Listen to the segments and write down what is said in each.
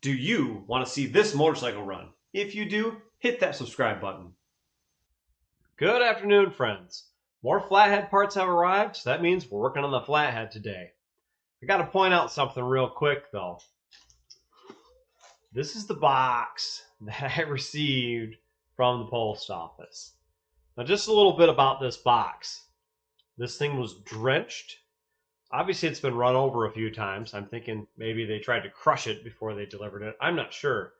Do you want to see this motorcycle run? If you do, hit that subscribe button. Good afternoon, friends. More Flathead parts have arrived, so that means we're working on the Flathead today. I got to point out something real quick, though. This is the box that I received from the post office. Now, just a little bit about this box. This thing was drenched. Obviously, it's been run over a few times. I'm thinking maybe they tried to crush it before they delivered it. I'm not sure.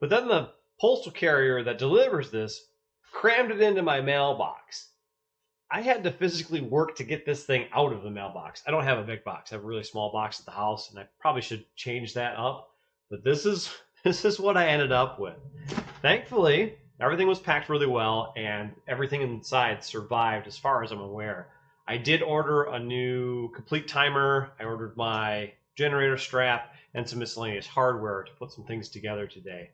But then the postal carrier that delivers this crammed it into my mailbox. I had to physically work to get this thing out of the mailbox. I don't have a big box. I have a really small box at the house, and I probably should change that up. But this is what I ended up with. Thankfully, everything was packed really well, and everything inside survived as far as I'm aware. I did order a new complete timer. I ordered my generator strap and some miscellaneous hardware to put some things together today.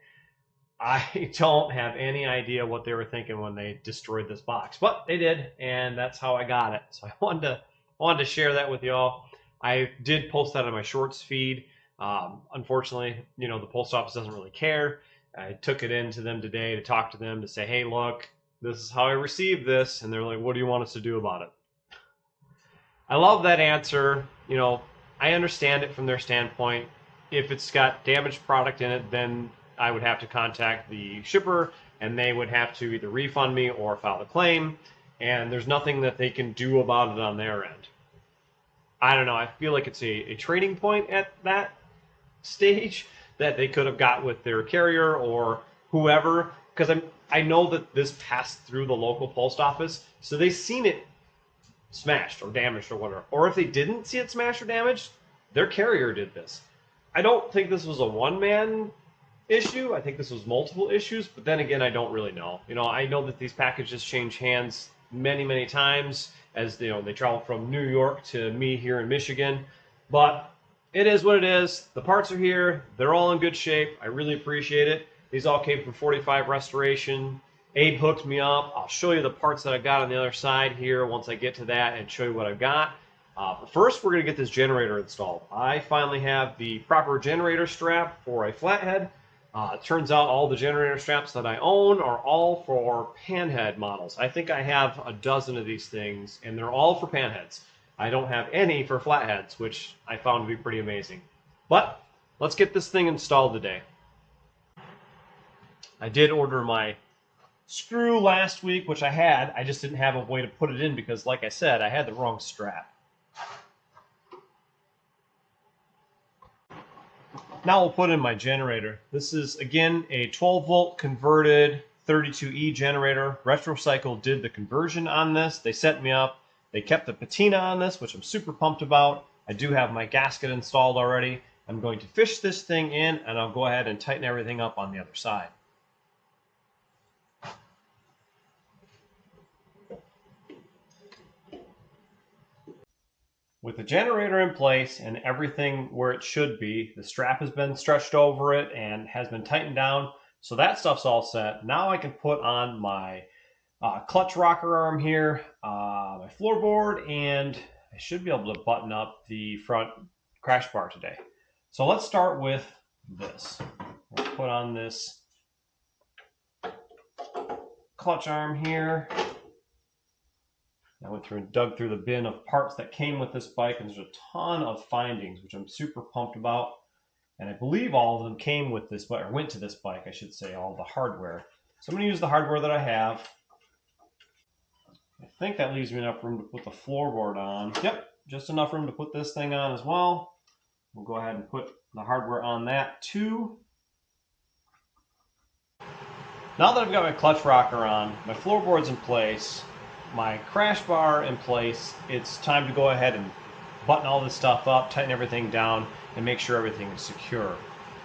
I don't have any idea what they were thinking when they destroyed this box, but they did, and that's how I got it. So I wanted to share that with y'all. I did post that on my shorts feed. Unfortunately, the post office doesn't really care. I took it in to them today to talk to them to say, hey, look, this is how I received this, and they're like, what do you want us to do about it? I love that answer. I understand it from their standpoint. If it's got damaged product in it, then I would have to contact the shipper, and they would have to either refund me or file a claim, and there's nothing that they can do about it on their end. I don't know. I feel like it's a trading point at that stage that they could have got with their carrier or whoever, because I know that this passed through the local post office, so they've seen it smashed or damaged or whatever. Or if they didn't see it smashed or damaged, their carrier did this. I don't think this was a one-man issue. I think this was multiple issues, but then again, I don't really know. I know that these packages change hands many, many times as they travel from New York to me here in Michigan, but it is what it is. The parts are here. They're all in good shape. I really appreciate it. These all came from 45 Restoration. Abe hooked me up. I'll show you the parts that I got on the other side here once I get to that and show you what I've got. But first, we're going to get this generator installed. I finally have the proper generator strap for a Flathead. It turns out all the generator straps that I own are all for panhead models. I think I have a dozen of these things, and they're all for panheads. I don't have any for flatheads, which I found to be pretty amazing. But let's get this thing installed today. I did order my screw last week, which I had. I just didn't have a way to put it in because, like I said, I had the wrong strap. Now we'll put in my generator. This is, again, a 12-volt converted 32E generator. Retrocycle did the conversion on this. They set me up. They kept the patina on this, which I'm super pumped about. I do have my gasket installed already. I'm going to fish this thing in, and I'll go ahead and tighten everything up on the other side. With the generator in place and everything where it should be, the strap has been stretched over it and has been tightened down, so that stuff's all set. Now I can put on my clutch rocker arm here, my floorboard, and I should be able to button up the front crash bar today. So let's start with this. We'll put on this clutch arm here. I went through and dug through the bin of parts that came with this bike, and there's a ton of findings, which I'm super pumped about. And I believe all of them came with this bike, or went to this bike, I should say, all the hardware. So I'm going to use the hardware that I have. I think that leaves me enough room to put the floorboard on. Yep, just enough room to put this thing on as well. We'll go ahead and put the hardware on that too. Now that I've got my clutch rocker on, my floorboard's in place, my crash bar in place, it's time to go ahead and button all this stuff up, tighten everything down, and make sure everything is secure.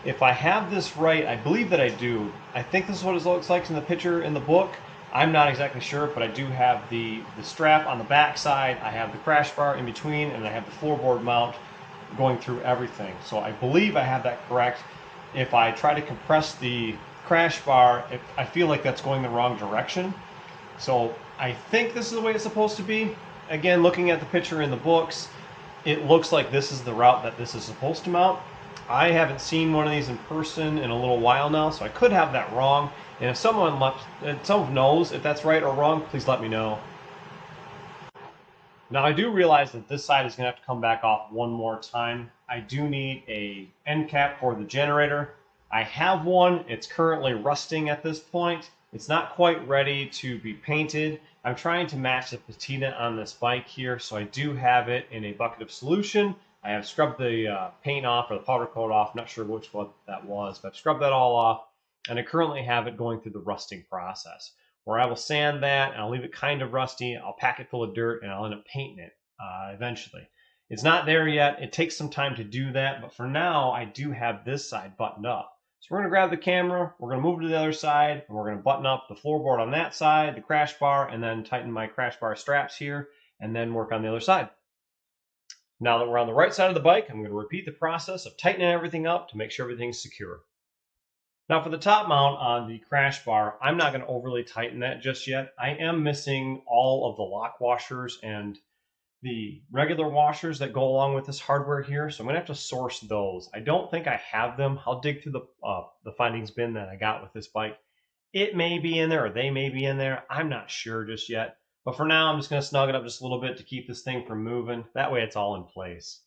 If I have this right, I believe that I do. I think this is what it looks like in the picture in the book. I'm not exactly sure, but I do have the strap on the back side, I have the crash bar in between, and I have the floorboard mount going through everything. So I believe I have that correct. If I try to compress the crash bar, I feel like that's going the wrong direction. So I think this is the way it's supposed to be. Again, looking at the picture in the books, it looks like this is the route that this is supposed to mount. I haven't seen one of these in person in a little while now, so I could have that wrong. And if someone knows if that's right or wrong, please let me know. Now I do realize that this side is going to have to come back off one more time. I do need a end cap for the generator. I have one. It's currently rusting at this point. It's not quite ready to be painted. I'm trying to match the patina on this bike here, so I do have it in a bucket of solution. I have scrubbed the paint off, or the powder coat off. Not sure which one that was, but I've scrubbed that all off, and I currently have it going through the rusting process, where I will sand that and I'll leave it kind of rusty. I'll pack it full of dirt and I'll end up painting it eventually. It's not there yet. It takes some time to do that, but for now, I do have this side buttoned up. So we're going to grab the camera, we're going to move to the other side, and we're going to button up the floorboard on that side, the crash bar, and then tighten my crash bar straps here, and then work on the other side. Now that we're on the right side of the bike, I'm going to repeat the process of tightening everything up to make sure everything's secure. Now for the top mount on the crash bar, I'm not going to overly tighten that just yet. I am missing all of the lock washers and the regular washers that go along with this hardware here, so I'm going to have to source those. I don't think I have them. I'll dig through the findings bin that I got with this bike. It may be in there, or they may be in there. I'm not sure just yet. But for now, I'm just going to snug it up just a little bit to keep this thing from moving. That way it's all in place.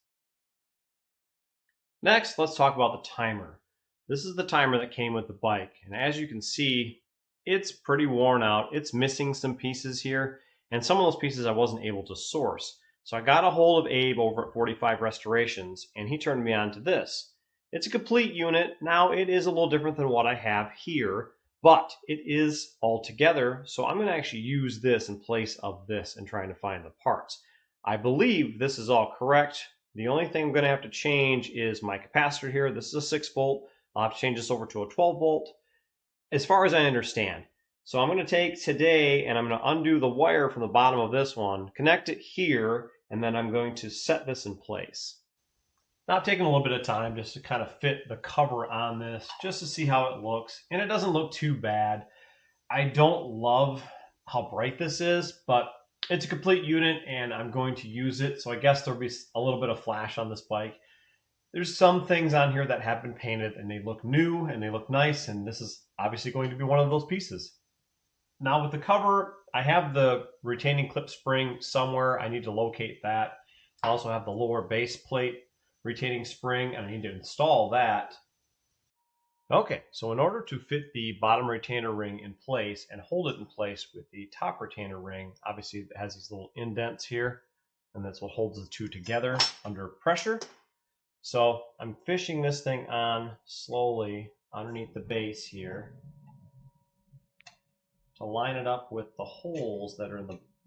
Next, let's talk about the timer. This is the timer that came with the bike, and as you can see, it's pretty worn out. It's missing some pieces here, and some of those pieces I wasn't able to source. So I got a hold of Abe over at 45 Restorations, and he turned me on to this. It's a complete unit. Now, it is a little different than what I have here, but it is all together, so I'm going to actually use this in place of this in trying to find the parts. I believe this is all correct. The only thing I'm going to have to change is my capacitor here. This is a 6 volt. I'll have to change this over to a 12 volt, as far as I understand. So I'm going to take today and I'm going to undo the wire from the bottom of this one, connect it here, and then I'm going to set this in place. Now I've taken a little bit of time just to kind of fit the cover on this, just to see how it looks, and it doesn't look too bad. I don't love how bright this is, but it's a complete unit and I'm going to use it, so I guess there'll be a little bit of flash on this bike. There's some things on here that have been painted and they look new and they look nice, and this is obviously going to be one of those pieces. Now with the cover, I have the retaining clip spring somewhere. I need to locate that. I also have the lower base plate retaining spring, and I need to install that. Okay, so in order to fit the bottom retainer ring in place and hold it in place with the top retainer ring, obviously it has these little indents here, and that's what holds the two together under pressure. So I'm fishing this thing on slowly underneath the base here to line it up with the holes that are in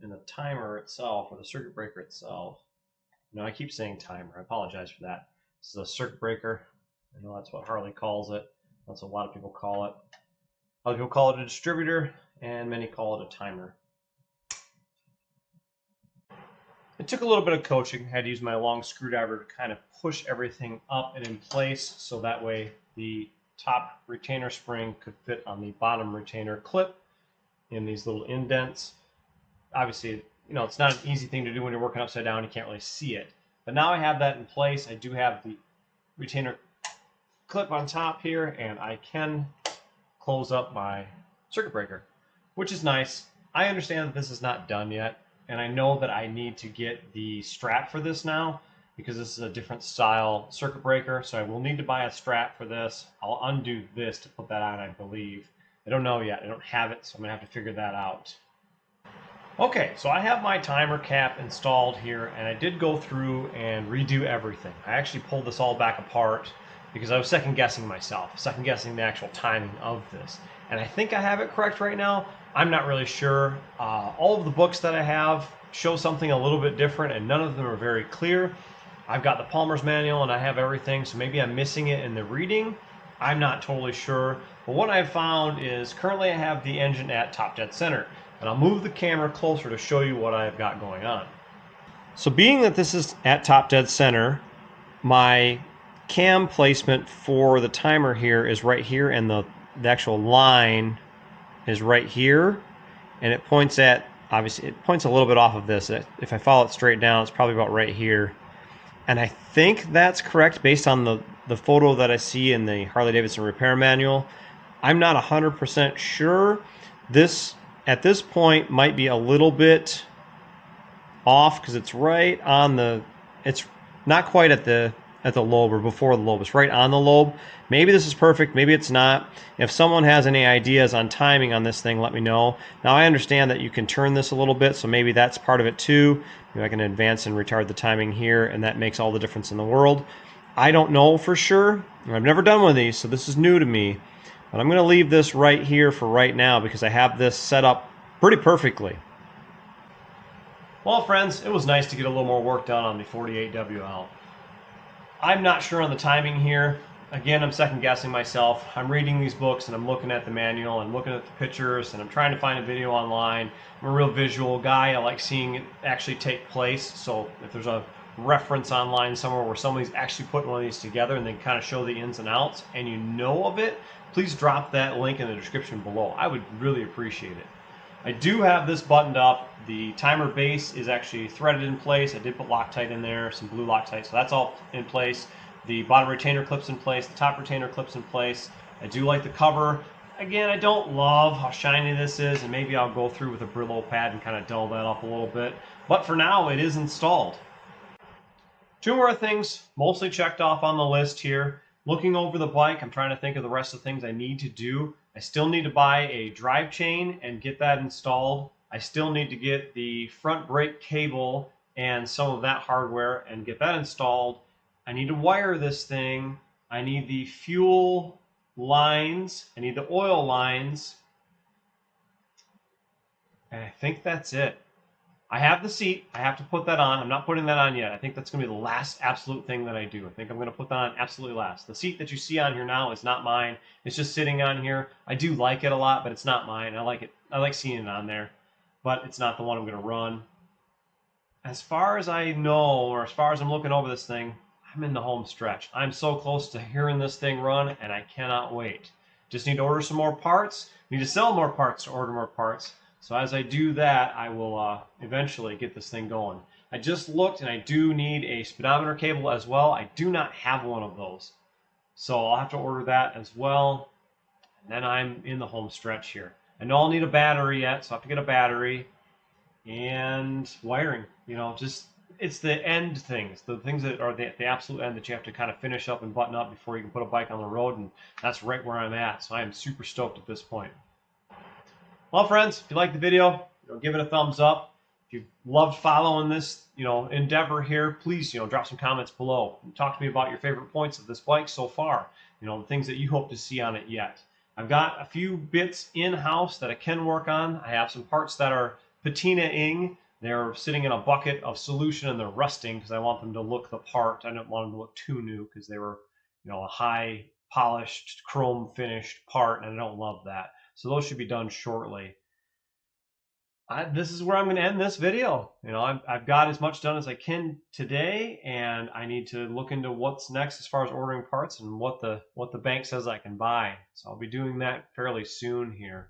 the timer itself, or the circuit breaker itself. I keep saying timer. I apologize for that. This is a circuit breaker. I know that's what Harley calls it. That's what a lot of people call it. Other people call it a distributor, and many call it a timer. It took a little bit of coaching. I had to use my long screwdriver to kind of push everything up and in place, so that way the top retainer spring could fit on the bottom retainer clip in these little indents. Obviously, it's not an easy thing to do when you're working upside down. You can't really see it. But now I have that in place. I do have the retainer clip on top here, and I can close up my circuit breaker, which is nice. I understand that this is not done yet, and I know that I need to get the strap for this now, because this is a different style circuit breaker, so I will need to buy a strap for this. I'll undo this to put that on, I believe. I don't know yet. I don't have it, so I'm going to have to figure that out. Okay, so I have my timer cap installed here, and I did go through and redo everything. I actually pulled this all back apart because I was second-guessing myself, second-guessing the actual timing of this. And I think I have it correct right now. I'm not really sure. All of the books that I have show something a little bit different, and none of them are very clear. I've got the Palmer's manual, and I have everything, so maybe I'm missing it in the reading. I'm not totally sure. But what I've found is currently I have the engine at top dead center. And I'll move the camera closer to show you what I've got going on. So being that this is at top dead center, my cam placement for the timer here is right here, and the actual line is right here, and it points at, obviously it points a little bit off of this. If I follow it straight down, it's probably about right here, and I think that's correct based on the photo that I see in the Harley Davidson repair manual. I'm not 100% sure. This, at this point, might be a little bit off because it's right on the, it's not quite at the lobe or before the lobe. It's right on the lobe. Maybe this is perfect, maybe it's not. If someone has any ideas on timing on this thing, let me know. Now I understand that you can turn this a little bit, so maybe that's part of it too. Maybe I can advance and retard the timing here, and that makes all the difference in the world. I don't know for sure. I've never done one of these, so this is new to me. But I'm going to leave this right here for right now because I have this set up pretty perfectly. Well, friends, it was nice to get a little more work done on the 48WL. I'm not sure on the timing here. Again, I'm second guessing myself. I'm reading these books and I'm looking at the manual and looking at the pictures and I'm trying to find a video online. I'm a real visual guy. I like seeing it actually take place. So if there's a reference online somewhere where somebody's actually putting one of these together and they kind of show the ins and outs and you know of it, please drop that link in the description below. I would really appreciate it. I do have this buttoned up. The timer base is actually threaded in place. I did put Loctite in there, some blue Loctite, so that's all in place. The bottom retainer clip's in place, the top retainer clip's in place. I do like the cover. Again, I don't love how shiny this is, and maybe I'll go through with a Brillo pad and kind of dull that up a little bit. But for now, it is installed. Two more things, mostly checked off on the list here. Looking over the bike, I'm trying to think of the rest of the things I need to do. I still need to buy a drive chain and get that installed. I still need to get the front brake cable and some of that hardware and get that installed. I need to wire this thing. I need the fuel lines. I need the oil lines. And I think that's it. I have the seat. I have to put that on. I'm not putting that on yet. I think that's going to be the last absolute thing that I do. I think I'm going to put that on absolutely last. The seat that you see on here now is not mine. It's just sitting on here. I do like it a lot, but it's not mine. I like it. I like seeing it on there, but it's not the one I'm going to run. As far as I know, or as far as I'm looking over this thing, I'm in the home stretch. I'm so close to hearing this thing run, and I cannot wait. Just need to order some more parts. Need to sell more parts to order more parts. So as I do that, I will eventually get this thing going. I just looked and I do need a speedometer cable as well. I do not have one of those. So I'll have to order that as well. And then I'm in the home stretch here. I know I'll need a battery yet, so I have to get a battery and wiring. You know, just it's the end things, the things that are the absolute end that you have to kind of finish up and button up before you can put a bike on the road, and that's right where I'm at. So I am super stoked at this point. Well, friends, if you like the video, give it a thumbs up. If you've loved following this, endeavor here, please, drop some comments below. Talk to me about your favorite points of this bike so far. The things that you hope to see on it yet. I've got a few bits in-house that I can work on. I have some parts that are patina-ing. They're sitting in a bucket of solution and they're rusting because I want them to look the part. I don't want them to look too new because they were, a high polished chrome finished part, and I don't love that. So those should be done shortly. This is where I'm going to end this video. I've got as much done as I can today, and I need to look into what's next as far as ordering parts and what the bank says I can buy. So I'll be doing that fairly soon here.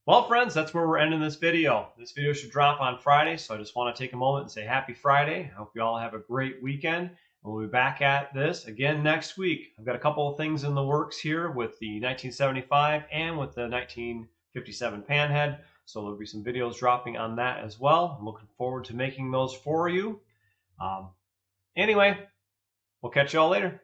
Well, friends, that's where we're ending this video. This video should drop on Friday, so I just want to take a moment and say happy Friday. I hope you all have a great weekend. We'll be back at this again next week. I've got a couple of things in the works here with the 1975 and with the 1957 Panhead. So there'll be some videos dropping on that as well. I'm looking forward to making those for you. Anyway, we'll catch you all later.